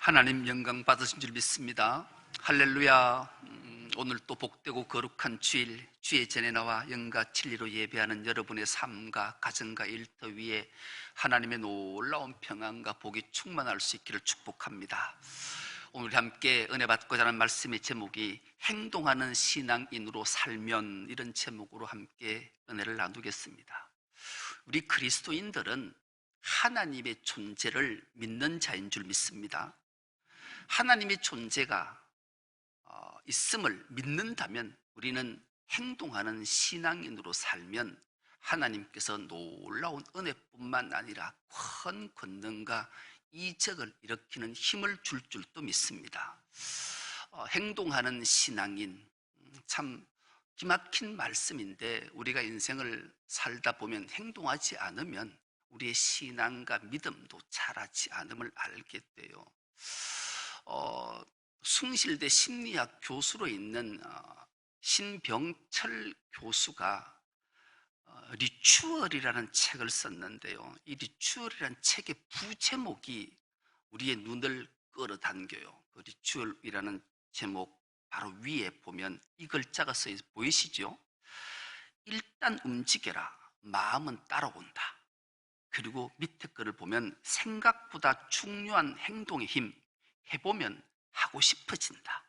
하나님 영광 받으신 줄 믿습니다. 할렐루야. 오늘 또 복되고 거룩한 주일, 주의 전에 나와 영과 진리로 예배하는 여러분의 삶과 가정과 일터 위에 하나님의 놀라운 평안과 복이 충만할 수 있기를 축복합니다. 오늘 함께 은혜 받고자 하는 말씀의 제목이 행동하는 신앙인으로 살면, 이런 제목으로 함께 은혜를 나누겠습니다. 우리 그리스도인들은 하나님의 존재를 믿는 자인 줄 믿습니다. 하나님의 존재가 있음을 믿는다면 우리는 행동하는 신앙인으로 살면 하나님께서 놀라운 은혜뿐만 아니라 큰 권능과 이적을 일으키는 힘을 줄 줄도 믿습니다. 행동하는 신앙인, 참 기막힌 말씀인데, 우리가 인생을 살다 보면 행동하지 않으면 우리의 신앙과 믿음도 자라지 않음을 알게 돼요. 숭실대 심리학 교수로 있는 신병철 교수가 리추얼이라는 책을 썼는데요, 이 리추얼이라는 책의 부제목이 우리의 눈을 끌어당겨요. 그 리추얼이라는 제목 바로 위에 보면 이 글자가 써 있어 보이시죠? 일단 움직여라, 마음은 따라온다. 그리고 밑에 글을 보면 생각보다 중요한 행동의 힘, 해보면 하고 싶어진다.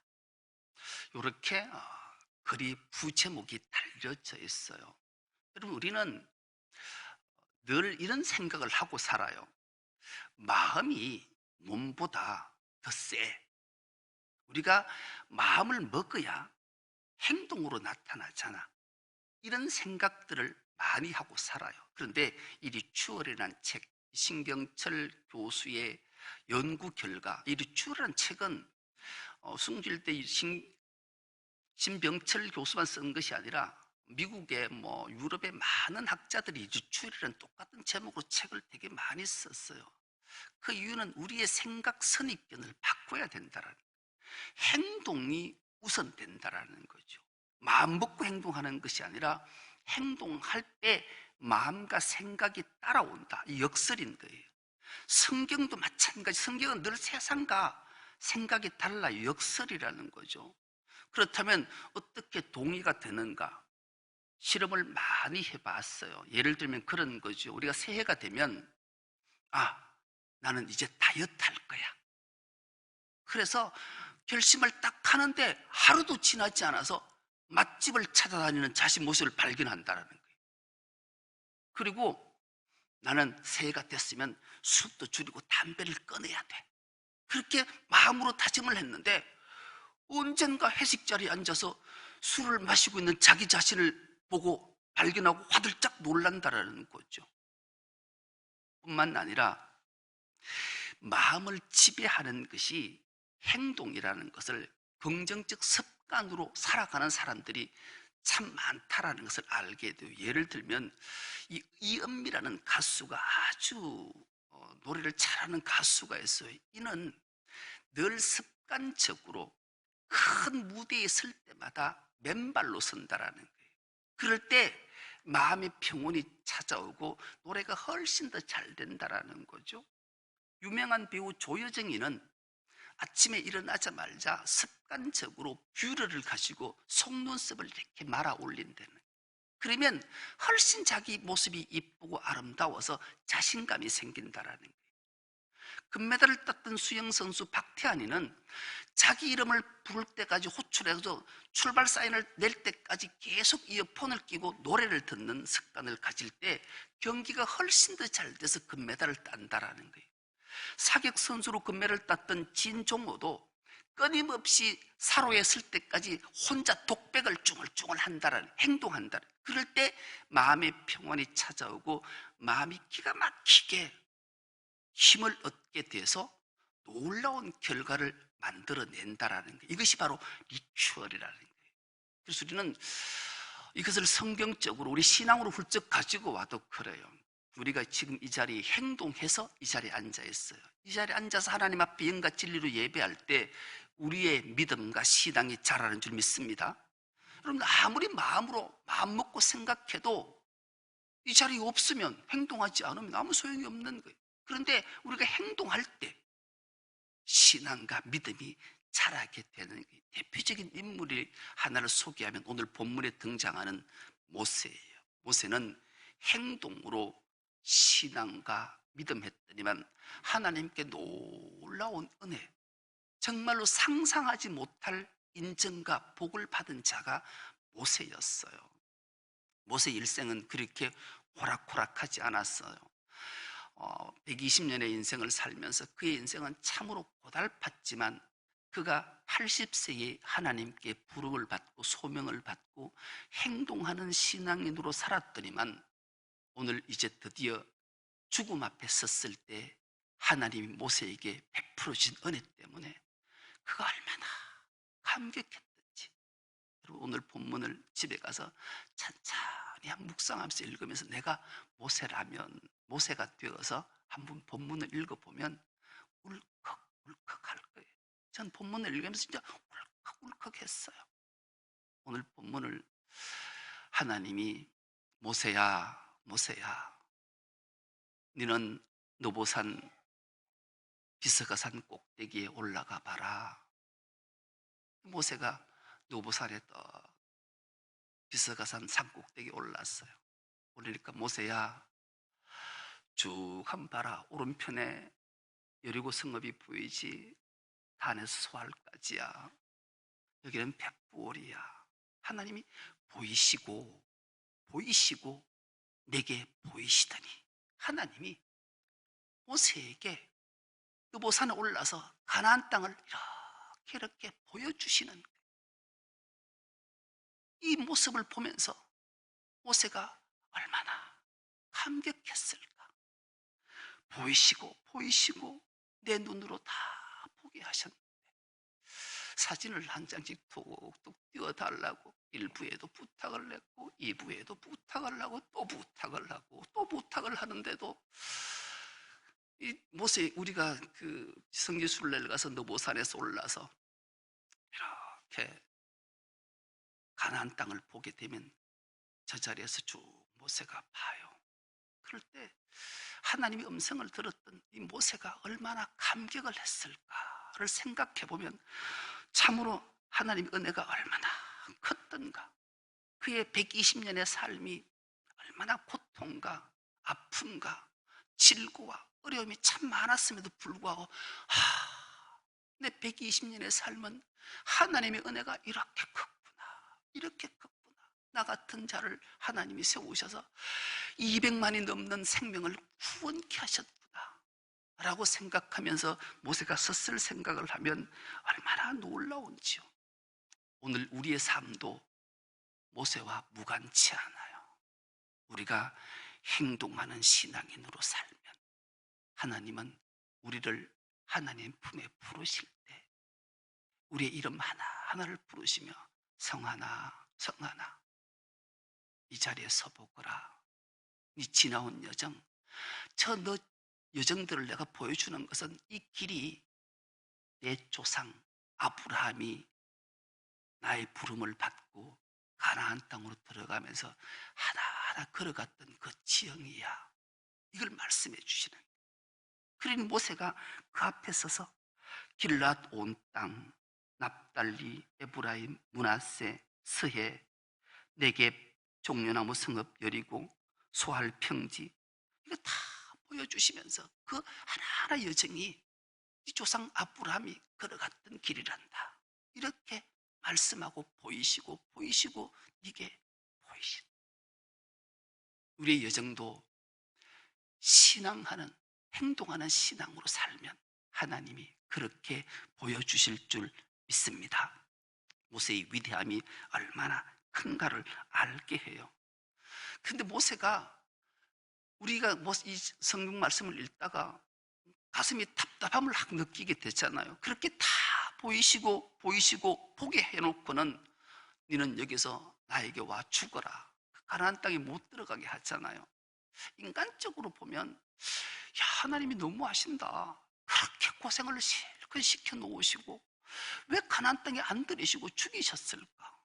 이렇게 글이 부제목이 달려져 있어요. 여러분, 우리는 늘 이런 생각을 하고 살아요. 마음이 몸보다 더 세. 우리가 마음을 먹어야 행동으로 나타나잖아. 이런 생각들을 많이 하고 살아요. 그런데 이 리추얼이라는 책, 신병철 교수의 연구 결과, 이 리추얼이라는 책은 숭실대 신병철 교수만 쓴 것이 아니라 미국의 유럽의 많은 학자들이 리추얼이라는 똑같은 제목으로 책을 되게 많이 썼어요. 그 이유는 우리의 생각 선입견을 바꿔야 된다라는, 행동이 우선된다라는 거죠. 마음 먹고 행동하는 것이 아니라 행동할 때 마음과 생각이 따라온다. 이 역설인 거예요. 성경도 마찬가지. 성경은 늘 세상과 생각이 달라, 역설이라는 거죠. 그렇다면 어떻게 동의가 되는가? 실험을 많이 해봤어요. 예를 들면 그런 거죠. 우리가 새해가 되면 나는 이제 다이어트 할 거야. 그래서 결심을 딱 하는데 하루도 지나지 않아서 맛집을 찾아다니는 자신 모습을 발견한다는 거예요. 그리고 나는 새해가 됐으면 술도 줄이고 담배를 끊어야 돼. 그렇게 마음으로 다짐을 했는데 언젠가 회식 자리에 앉아서 술을 마시고 있는 자기 자신을 보고 발견하고 화들짝 놀란다라는 거죠. 뿐만 아니라 마음을 지배하는 것이 행동이라는 것을 긍정적 습관으로 살아가는 사람들이 참 많다라는 것을 알게 돼요. 예를 들면 이은미라는 가수가 아주 노래를 잘하는 가수가 있어요. 이는 늘 습관적으로 큰 무대에 설 때마다 맨발로 선다라는 거예요. 그럴 때 마음의 평온이 찾아오고 노래가 훨씬 더 잘 된다라는 거죠. 유명한 배우 조여정이는 아침에 일어나자마자 습관적으로 뷰러를 가지고 속눈썹을 이렇게 말아 올린다는 거예요. 그러면 훨씬 자기 모습이 이쁘고 아름다워서 자신감이 생긴다라는 거예요. 금메달을 땄던 수영선수 박태환이는 자기 이름을 부를 때까지 호출해서 출발 사인을 낼 때까지 계속 이어폰을 끼고 노래를 듣는 습관을 가질 때 경기가 훨씬 더 잘 돼서 금메달을 딴다라는 거예요. 사격 선수로 금메달을 땄던 진종호도 끊임없이 사로에 설 때까지 혼자 독백을 쭝얼쭝얼 한다라는, 행동한다라는, 그럴 때 마음의 평온이 찾아오고 마음이 기가 막히게 힘을 얻게 돼서 놀라운 결과를 만들어낸다라는 거예요. 이것이 바로 리추얼이라는 거예요. 그래서 우리는 이것을 성경적으로 우리 신앙으로 훌쩍 가지고 와도 그래요. 우리가 지금 이 자리에 행동해서 이 자리에 앉아 있어요. 이 자리에 앉아서 하나님 앞에 영과 진리로 예배할 때 우리의 믿음과 신앙이 자라는 줄 믿습니다. 여러분, 아무리 마음으로 마음 먹고 생각해도 이 자리에 없으면, 행동하지 않으면 아무 소용이 없는 거예요. 그런데 우리가 행동할 때 신앙과 믿음이 자라게 되는 대표적인 인물이 하나를 소개하면 오늘 본문에 등장하는 모세예요. 모세는 행동으로 신앙과 믿음했더니만 하나님께 놀라운 은혜, 정말로 상상하지 못할 인정과 복을 받은 자가 모세였어요. 모세 일생은 그렇게 호락호락하지 않았어요. 120년의 인생을 살면서 그의 인생은 참으로 고달팠지만 그가 80세에 하나님께 부름을 받고 소명을 받고 행동하는 신앙인으로 살았더니만 오늘 이제 드디어 죽음 앞에 섰을 때 하나님이 모세에게 베풀어 주신 은혜 때문에 그가 얼마나 감격했던지, 여러분 오늘 본문을 집에 가서 찬찬히 묵상하면서 읽으면서 내가 모세가 되어서 한번 본문을 읽어보면 울컥울컥 할 거예요. 전 본문을 읽으면서 진짜 울컥울컥 했어요. 오늘 본문을 하나님이 모세야 너는 노보산 비스가산 꼭대기에 올라가 봐라. 모세가 노보산에 비스가산 산 꼭대기에 올랐어요. 올리니까 모세야 쭉 한번 봐라. 오른편에 여리고 성읍이 보이지. 단에서 소알까지야. 여기는 벳부올이야. 하나님이 보이시고 내게 보이시더니 하나님이 모세에게 느보산에 올라서 가나안 땅을 이렇게 보여주시는 거예요. 이 모습을 보면서 모세가 얼마나 감격했을까. 보이시고 내 눈으로 다 보게 하셨는데 사진을 한 장씩 툭툭 띄워달라고 1부에도 부탁을 했고 2부에도 부탁을 하고 또 부탁을 하고 또 부탁을 하는데도 이 모세, 우리가 그 성지순례를 가서 느보산에서 올라서 이렇게 가나안 땅을 보게 되면 저 자리에서 쭉 모세가 봐요. 그럴 때 하나님의 음성을 들었던 이 모세가 얼마나 감격을 했을까를 생각해 보면 참으로 하나님의 은혜가 얼마나 컸던가. 그의 120년의 삶이 얼마나 고통과 아픔과 질고와 어려움이 참 많았음에도 불구하고 내 120년의 삶은 하나님의 은혜가 이렇게 컸구나. 나 같은 자를 하나님이 세우셔서 200만이 넘는 생명을 구원케 하셨구나 라고 생각하면서 모세가 섰을 생각을 하면 얼마나 놀라운지요. 오늘 우리의 삶도 모세와 무관치 않아요. 우리가 행동하는 신앙인으로 살면 하나님은 우리를 하나님 품에 부르실 때 우리의 이름 하나하나를 부르시며 성하나 이 자리에 서보거라. 이 지나온 여정, 저 너 여정들을 내가 보여주는 것은 이 길이 내 조상 아브라함이 나의 부름을 받고 가나안 땅으로 들어가면서 하나하나 걸어갔던 그 지형이야. 이걸 말씀해 주시는 거예요. 그러니 모세가 그 앞에 서서 길랏 온 땅, 납달리, 에브라임, 므낫세, 스헤, 네겝, 종려나무 성읍 여리고, 소할 평지, 이거 다 보여주시면서 그 하나하나 여정이 이 조상 아브라함이 걸어갔던 길이란다. 이렇게 말씀하고 보이시고 이게 보이신. 우리의 여정도 신앙하는, 행동하는 신앙으로 살면 하나님이 그렇게 보여주실 줄 믿습니다. 모세의 위대함이 얼마나 큰가를 알게 해요. 근데 모세가 우리가 이 성경 말씀을 읽다가 가슴이 답답함을 느끼게 되잖아요. 그렇게 다 보이시고 보게 해놓고는 너는 여기서 나에게 와 죽어라. 가나안 땅에 못 들어가게 하잖아요. 인간적으로 보면 야, 하나님이 너무하신다. 그렇게 고생을 실컷 시켜놓으시고 왜 가나안 땅에 안 들이시고 죽이셨을까?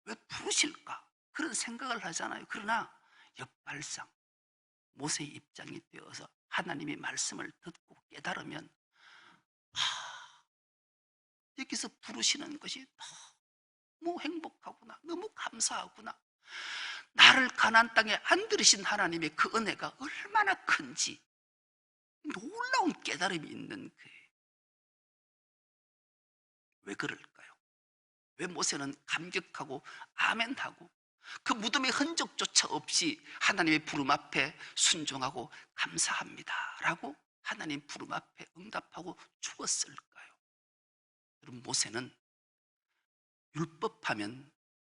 왜 부르실까? 그런 생각을 하잖아요. 그러나 역발상 모세의 입장이 되어서 하나님의 말씀을 듣고 깨달으면 여기서 부르시는 것이 너무 행복하구나, 너무 감사하구나. 나를 가나안 땅에 안 들이신 하나님의 그 은혜가 얼마나 큰지 놀라운 깨달음이 있는 거예요. 왜 그럴까요? 왜 모세는 감격하고 아멘하고 그 무덤의 흔적조차 없이 하나님의 부름 앞에 순종하고 감사합니다 라고 하나님 부름 앞에 응답하고 죽었을까요? 여러분, 모세는 율법하면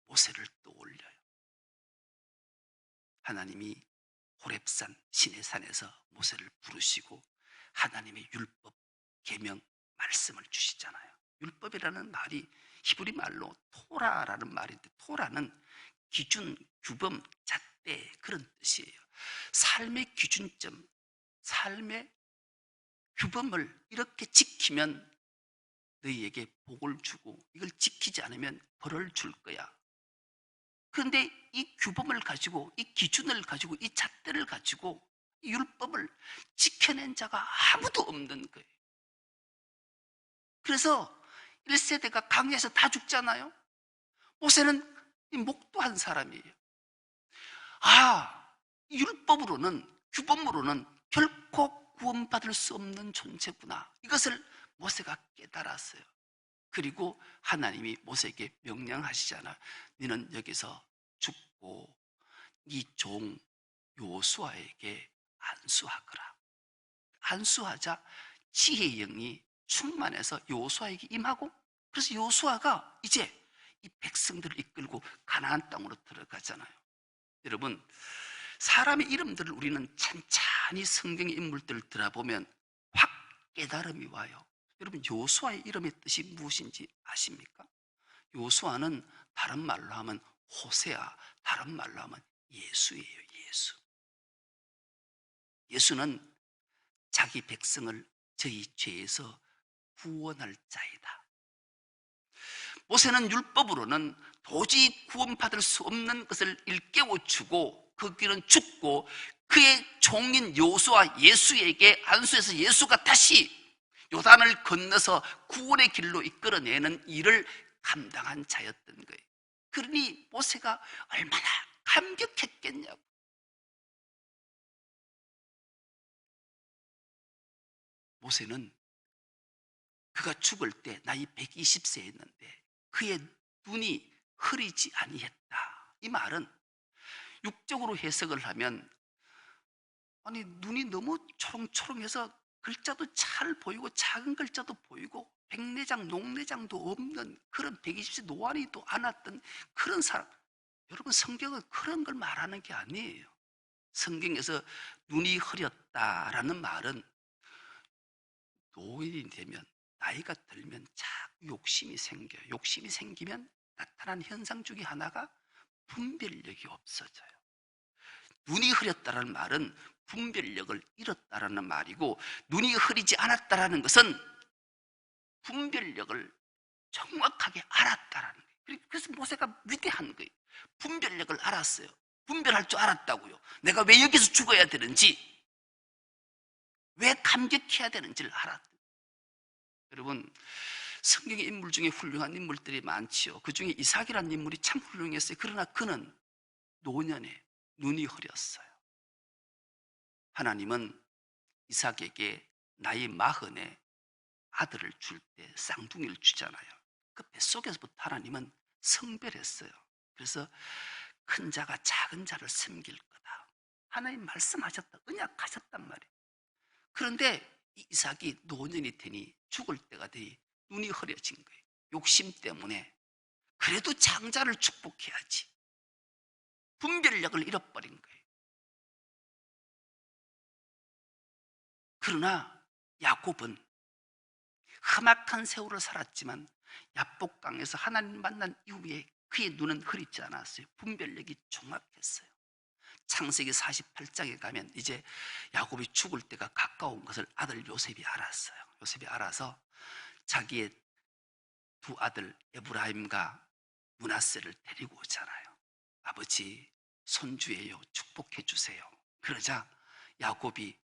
모세를 떠올려요. 하나님이 호렙산 시내산에서 모세를 부르시고 하나님의 율법, 계명, 말씀을 주시잖아요. 율법이라는 말이 히브리 말로 토라라는 말인데, 토라는 기준, 규범, 잣대 그런 뜻이에요. 삶의 기준점, 삶의 규범을 이렇게 지키면 너희에게 복을 주고 이걸 지키지 않으면 벌을 줄 거야. 그런데 이 규범을 가지고, 이 기준을 가지고, 이 잣대를 가지고 이 율법을 지켜낸 자가 아무도 없는 거예요. 그래서 1세대가 강야에서 다 죽잖아요. 모세는 목도한 사람이에요. 이 율법으로는, 규범으로는 결코 구원받을 수 없는 존재구나. 이것을 모세가 깨달았어요. 그리고 하나님이 모세에게 명령하시잖아. 너는 여기서 죽고 네 종 요수아에게 안수하거라. 안수하자 지혜의 영이 충만해서 요수아에게 임하고, 그래서 요수아가 이제 이 백성들을 이끌고 가나안 땅으로 들어가잖아요. 여러분, 사람의 이름들을 우리는 찬찬히 성경의 인물들을 들어보면 확 깨달음이 와요. 여러분, 요수아의 이름의 뜻이 무엇인지 아십니까? 요수아는 다른 말로 하면 호세아, 다른 말로 하면 예수예요. 예수. 예수는 자기 백성을 저희 죄에서 구원할 자이다. 모세는 율법으로는 도저히 구원받을 수 없는 것을 일깨워주고 그 길은 죽고 그의 종인 요수아 예수에게 안수해서 예수가 다시 요단을 건너서 구원의 길로 이끌어내는 일을 감당한 자였던 거예요. 그러니 모세가 얼마나 감격했겠냐고. 모세는 그가 죽을 때 나이 120세였는데 그의 눈이 흐리지 아니했다. 이 말은 육적으로 해석을 하면, 아니 눈이 너무 초롱초롱해서 글자도 잘 보이고 작은 글자도 보이고 백내장, 녹내장도 없는 그런 120세 노안이도 않았던 그런 사람. 여러분, 성경은 그런 걸 말하는 게 아니에요. 성경에서 눈이 흐렸다라는 말은 노인이 되면, 나이가 들면 자꾸 욕심이 생겨요. 욕심이 생기면 나타난 현상 중에 하나가 분별력이 없어져요. 눈이 흐렸다는 말은 분별력을 잃었다라는 말이고, 눈이 흐리지 않았다라는 것은 분별력을 정확하게 알았다라는 거예요. 그래서 모세가 위대한 거예요. 분별력을 알았어요. 분별할 줄 알았다고요. 내가 왜 여기서 죽어야 되는지, 왜 감격해야 되는지를 알았다. 여러분, 성경의 인물 중에 훌륭한 인물들이 많지요. 그 중에 이삭이라는 인물이 참 훌륭했어요. 그러나 그는 노년에 눈이 흐렸어요. 하나님은 이삭에게 나이 40에 아들을 줄 때 쌍둥이를 주잖아요. 그 뱃속에서부터 하나님은 성별했어요. 그래서 큰 자가 작은 자를 섬길 거다. 하나님 말씀하셨다. 언약하셨단 말이에요. 그런데 이 이삭이 노년이 되니, 죽을 때가 되니 눈이 흐려진 거예요. 욕심 때문에. 그래도 장자를 축복해야지. 분별력을 잃어버린 거예요. 그러나 야곱은 험악한 세월을 살았지만 야복강에서 하나님 만난 이후에 그의 눈은 흐리지 않았어요. 분별력이 정확했어요. 창세기 48장에 가면 이제 야곱이 죽을 때가 가까운 것을 아들 요셉이 알았어요. 요셉이 알아서 자기의 두 아들 에브라임과 므낫세를 데리고 오잖아요. 아버지, 손주예요. 축복해 주세요. 그러자 야곱이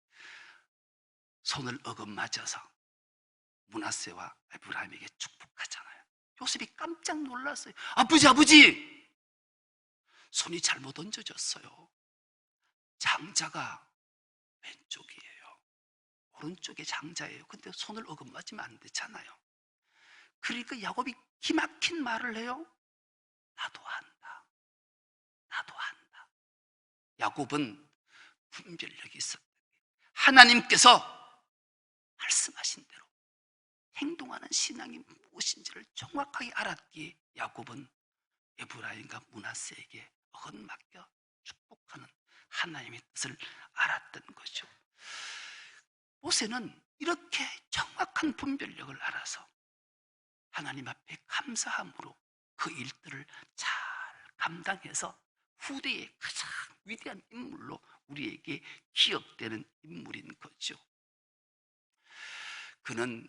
손을 어긋맞아서 므낫세와 에브라임에게 축복하잖아요. 요셉이 깜짝 놀랐어요. 아버지! 손이 잘못 얹어졌어요. 장자가 왼쪽이에요. 오른쪽에 장자예요. 근데 손을 어긋맞으면 안 되잖아요. 그러니까 야곱이 기막힌 말을 해요. 나도 안다. 야곱은 분별력이 있었다. 하나님께서 말씀하신 대로 행동하는 신앙이 무엇인지를 정확하게 알았기에 야곱은 에브라임과 므낫세에게 어긋맞겨 축복하는 하나님의 뜻을 알았던 거죠. 모세는 이렇게 정확한 분별력을 알아서 하나님 앞에 감사함으로 그 일들을 잘 감당해서 후대의 가장 위대한 인물로 우리에게 기억되는 인물인 거죠. 그는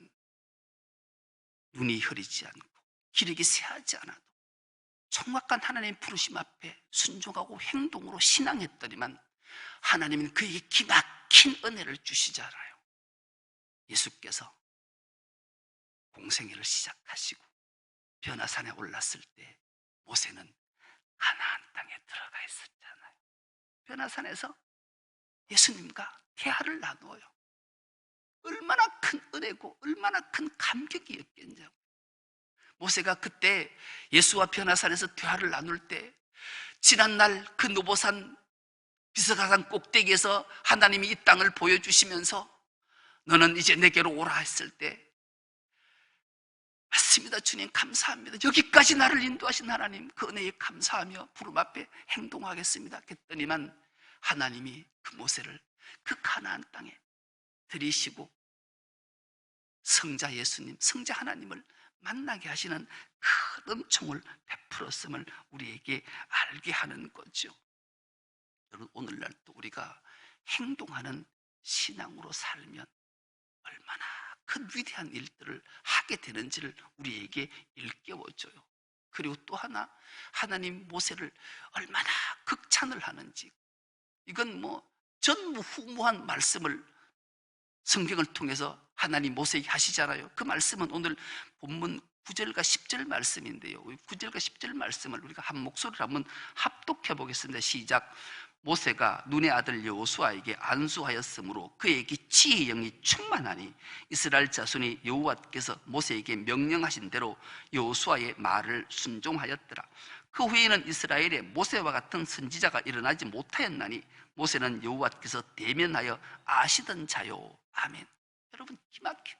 눈이 흐리지 않고 기력이 쇠하지 않아도 정확한 하나님의 부르심 앞에 순종하고 행동으로 신앙했더니만 하나님은 그에게 기막힌 은혜를 주시잖아요. 예수께서 공생애를 시작하시고 변화산에 올랐을 때 모세는 가나안 땅에 들어가 있었잖아요. 변화산에서 예수님과 대화를 나누어요. 얼마나 큰 은혜고 얼마나 큰 감격이었겠냐고. 모세가 그때 예수와 변화산에서 대화를 나눌 때 지난날 그 노보산 비스가산 꼭대기에서 하나님이 이 땅을 보여주시면서 너는 이제 내게로 오라 했을 때 맞습니다 주님 감사합니다. 여기까지 나를 인도하신 하나님 그 은혜에 감사하며 부름 앞에 행동하겠습니다 했더니만 하나님이 그 모세를 그 가나안 땅에 들이시고 성자 예수님, 성자 하나님을 만나게 하시는 큰 은총을 베풀었음을 우리에게 알게 하는 거죠. 여러분 오늘날 또 우리가 행동하는 신앙으로 살면 얼마나 큰 위대한 일들을 하게 되는지를 우리에게 일깨워줘요. 그리고 또 하나 하나님 모세를 얼마나 극찬을 하는지 이건 뭐 전무후무한 말씀을 성경을 통해서 하나님 모세에게 하시잖아요. 그 말씀은 오늘 본문 9절과 10절 말씀인데요. 9절과 10절 말씀을 우리가 한 목소리로 한번 합독해 보겠습니다. 시작. 모세가 눈의 아들 여호수아에게 안수하였으므로 그에게 지혜의 영이 충만하니 이스라엘 자손이 여호와께서 모세에게 명령하신 대로 여호수아의 말을 순종하였더라. 그 후에는 이스라엘에 모세와 같은 선지자가 일어나지 못하였나니 모세는 여호와께서 대면하여 아시던 자요. 아멘. 여러분 기막혀.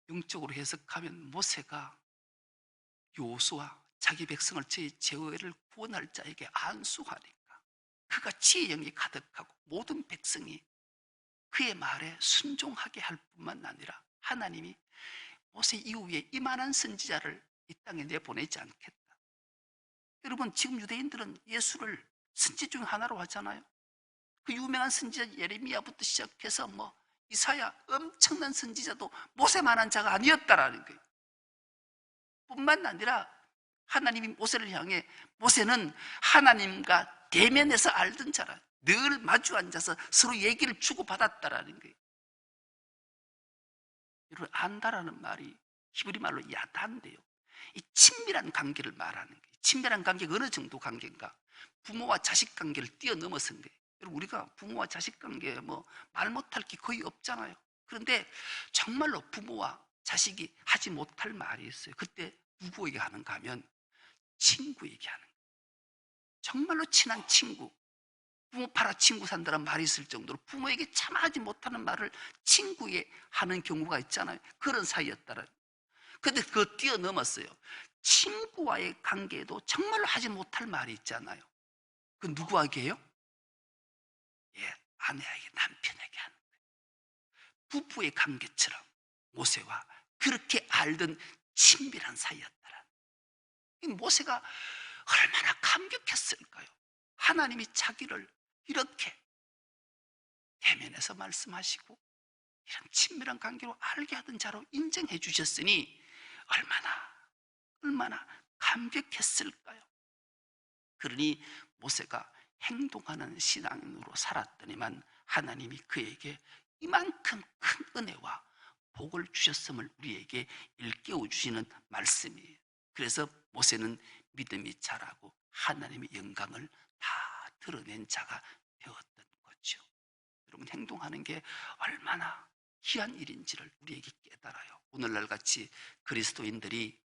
영적으로 해석하면 모세가 여호수아 자기 백성을 제외를 구원할 자에게 안수하니까 그가 지혜의 영이 가득하고 모든 백성이 그의 말에 순종하게 할 뿐만 아니라 하나님이 모세 이후에 이만한 선지자를 이 땅에 내보내지 않겠다. 여러분 지금 유대인들은 예수를 선지 중 하나로 하잖아요. 그 유명한 선지자 예레미야부터 시작해서 뭐 이사야 엄청난 선지자도 모세만한 자가 아니었다라는 거예요. 뿐만 아니라 하나님이 모세를 향해 모세는 하나님과 대면해서 알던 자라 늘 마주 앉아서 서로 얘기를 주고받았다라는 거예요. 여러분 안다라는 말이 히브리 말로 야다인데요. 이 친밀한 관계를 말하는 거예요. 친밀한 관계가 어느 정도 관계인가? 부모와 자식 관계를 뛰어넘어선 거예요. 여러분 우리가 부모와 자식 관계에 뭐 말 못할 게 거의 없잖아요. 그런데 정말로 부모와 자식이 하지 못할 말이 있어요. 그때 누구에게 하는가 하면 친구에게 하는 거예요. 정말로 친한 친구, 부모 팔아 친구 산다는 말이 있을 정도로 부모에게 참 하지 못하는 말을 친구에 하는 경우가 있잖아요. 그런 사이였다라. 근데 그거 뛰어넘었어요. 친구와의 관계에도 정말로 하지 못할 말이 있잖아요. 그 누구에게 해요? 예, 아내에게, 남편에게 하는 거예요. 부부의 관계처럼 모세와 그렇게 알던 친밀한 사이였더라. 모세가 얼마나 감격했을까요? 하나님이 자기를 이렇게 대면해서 말씀하시고 이런 친밀한 관계로 알게 하던 자로 인정해 주셨으니 얼마나 감격했을까요? 그러니 모세가 행동하는 신앙으로 살았더니만 하나님이 그에게 이만큼 큰 은혜와 복을 주셨음을 우리에게 일깨워 주시는 말씀이에요. 그래서 모세는 믿음이 자라고 하나님의 영광을 다 드러낸 자가 되었던 거죠. 여러분, 행동하는 게 얼마나 귀한 일인지를 우리에게 깨달아요. 오늘날 같이 그리스도인들이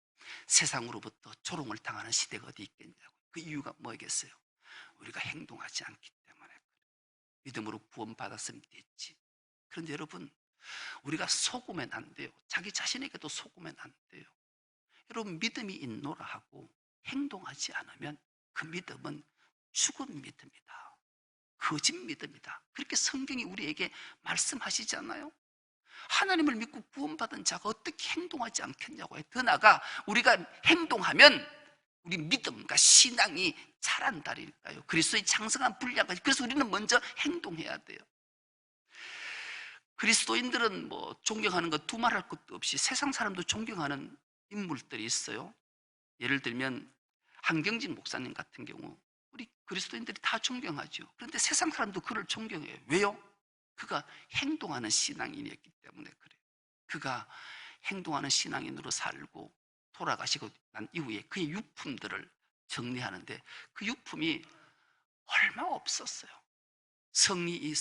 세상으로부터 조롱을 당하는 시대가 어디 있겠냐고. 그 이유가 뭐겠어요? 우리가 행동하지 않기 때문에. 믿음으로 구원받았으면 됐지. 그런데 여러분, 우리가 속으면 안 돼요. 자기 자신에게도 속으면 안 돼요. 여러분, 믿음이 있노라 하고 행동하지 않으면 그 믿음은 죽은 믿음이다. 거짓 믿음이다. 그렇게 성경이 우리에게 말씀하시잖아요. 하나님을 믿고 구원받은 자가 어떻게 행동하지 않겠냐고 해요. 더 나아가 우리가 행동하면 우리 믿음과 신앙이 자란다니까요. 그리스도의 장성한 분량까지. 그래서 우리는 먼저 행동해야 돼요. 그리스도인들은 뭐 존경하는 것 두말할 것도 없이 세상 사람도 존경하는 인물들이 있어요. 예를 들면 한경진 목사님 같은 경우 우리 그리스도인들이 다 존경하죠. 그런데 세상 사람도 그를 존경해요. 왜요? 그가 행동하는 신앙인이었기 때문에 그래요. 그가 행동하는 신앙인으로 살고 돌아가시고 난 이후에 그의 유품들을 정리하는데 그 유품이 얼마 없었어요. 성리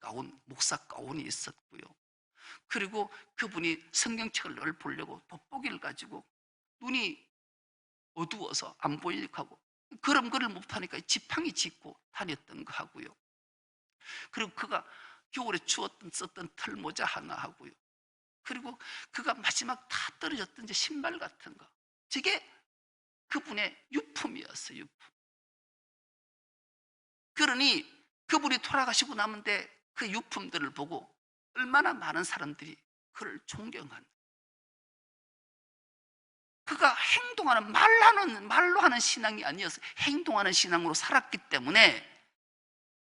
가운, 목사 가운이 있었고요. 그리고 그분이 성경책을 늘 보려고 돋보기를 가지고 눈이 어두워서 안 보이니까 하고 걸음걸이를 못하니까 지팡이 짚고 다녔던 거 하고요. 그리고 그가 겨울에 추웠던 썼던 털모자 하나 하고요. 그리고 그가 마지막 다 떨어졌던 이제 신발 같은 거, 저게 그분의 유품이었어요. 유품. 그러니 그분이 돌아가시고 남은데 그 유품들을 보고 얼마나 많은 사람들이 그를 존경한, 그가 행동하는 말로 하는 신앙이 아니어서 행동하는 신앙으로 살았기 때문에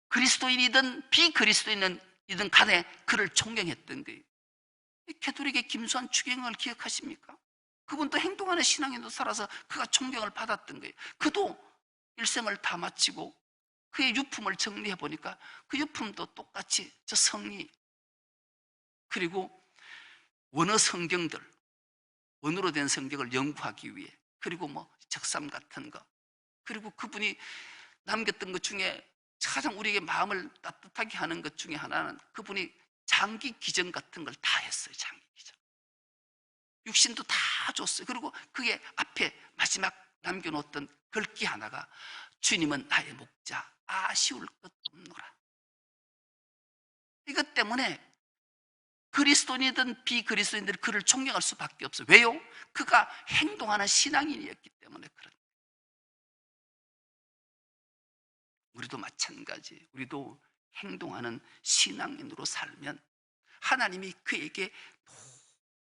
그리스도인이든 비그리스도인이든 간에 그를 존경했던 거예요. 캐톨릭의 김수환 추경을 기억하십니까? 그분도 행동하는 신앙인으로 살아서 그가 존경을 받았던 거예요. 그도 일생을 다 마치고 그의 유품을 정리해 보니까 그 유품도 똑같이 저 성리, 그리고 원어 성경들, 원어로 된 성경을 연구하기 위해, 그리고 뭐 적삼 같은 거, 그리고 그분이 남겼던 것 중에 가장 우리에게 마음을 따뜻하게 하는 것 중에 하나는 그분이 장기 기증 같은 걸 다 했어요. 장기 기증. 육신도 다 줬어요. 그리고 그게 앞에 마지막 남겨놓았던 글귀 하나가 주님은 나의 목자, 아쉬울 것 없노라. 이것 때문에 그리스도인이든 비그리스도인들이 그를 존경할 수밖에 없어요. 왜요? 그가 행동하는 신앙인이었기 때문에 그런. 우리도 마찬가지. 우리도 행동하는 신앙인으로 살면 하나님이 그에게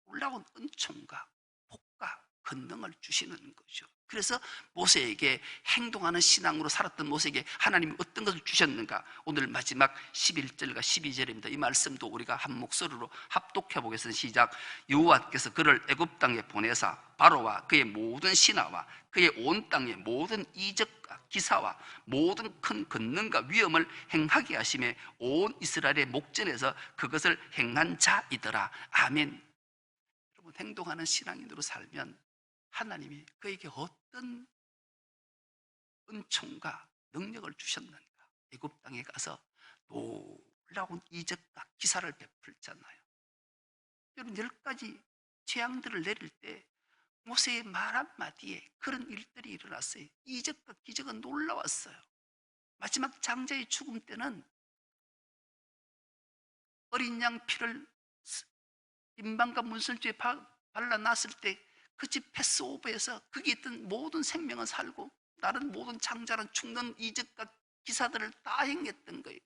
놀라운 은총과 복과 권능을 주시는 거죠. 그래서 모세에게, 행동하는 신앙으로 살았던 모세에게 하나님이 어떤 것을 주셨는가? 오늘 마지막 11절과 12절입니다. 이 말씀도 우리가 한 목소리로 합독해 보겠습니다. 시작. 여호와께서 그를 애굽 땅에 보내사 바로와 그의 모든 신하와 그의 온 땅의 모든 이적과 기사와 모든 큰 권능과 위엄을 행하게 하심에 온 이스라엘의 목전에서 그것을 행한 자이더라. 아멘. 여러분, 행동하는 신앙인으로 살면 하나님이 그에게 어떤 은총과 능력을 주셨는가? 애굽 땅에 가서 놀라운 이적과 기사를 베풀잖아요. 여러분, 10가지 재앙들을 내릴 때 모세의 말 한마디에 그런 일들이 일어났어요. 이적과 기적은 놀라웠어요. 마지막 장자의 죽음 때는 어린 양 피를 인방과 문설주에 발라놨을 때 그 집 패스오버에서 거기 있던 모든 생명은 살고 다른 모든 장자는 죽는 이적과 기사들을 다 행했던 거예요.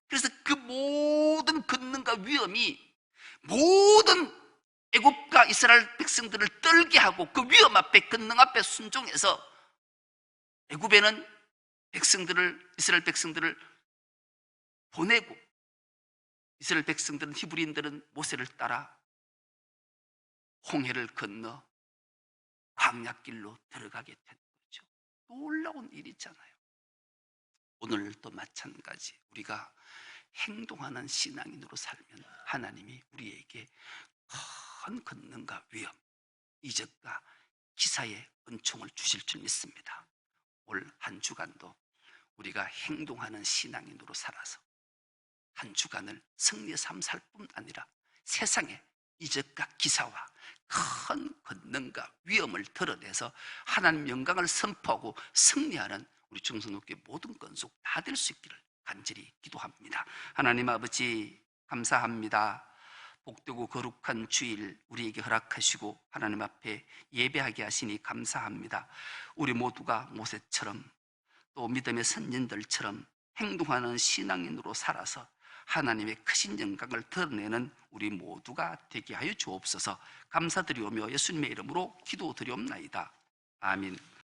그래서 그 모든 권능과 위엄이 모든 애국과 이스라엘 백성들을 떨게 하고 그 위엄 앞에, 권능 앞에 순종해서 애굽에는 이스라엘 백성들을 보내고 이스라엘 백성들은, 히브리인들은 모세를 따라 홍해를 건너 광야길로 들어가게 된 거죠. 놀라운 일이잖아요. 오늘도 마찬가지. 우리가 행동하는 신앙인으로 살면 하나님이 우리에게 큰 권능과 위엄, 이적과 기사의 은총을 주실 줄 믿습니다. 올 한 주간도 우리가 행동하는 신앙인으로 살아서 한 주간을 승리의 삶 살 뿐 아니라 세상에 이적과 기사와 큰 권능과 위엄을 드러내서 하나님 영광을 선포하고 승리하는 우리 정성롭게 모든 건속 다 될 수 있기를 간절히 기도합니다. 하나님 아버지 감사합니다. 복되고 거룩한 주일 우리에게 허락하시고 하나님 앞에 예배하게 하시니 감사합니다. 우리 모두가 모세처럼 또 믿음의 선진들처럼 행동하는 신앙인으로 살아서 하나님의 크신 영광을 드러내는 우리 모두가 되게 하여 주옵소서. 감사드리오며 예수님의 이름으로 기도드리옵나이다. 아멘.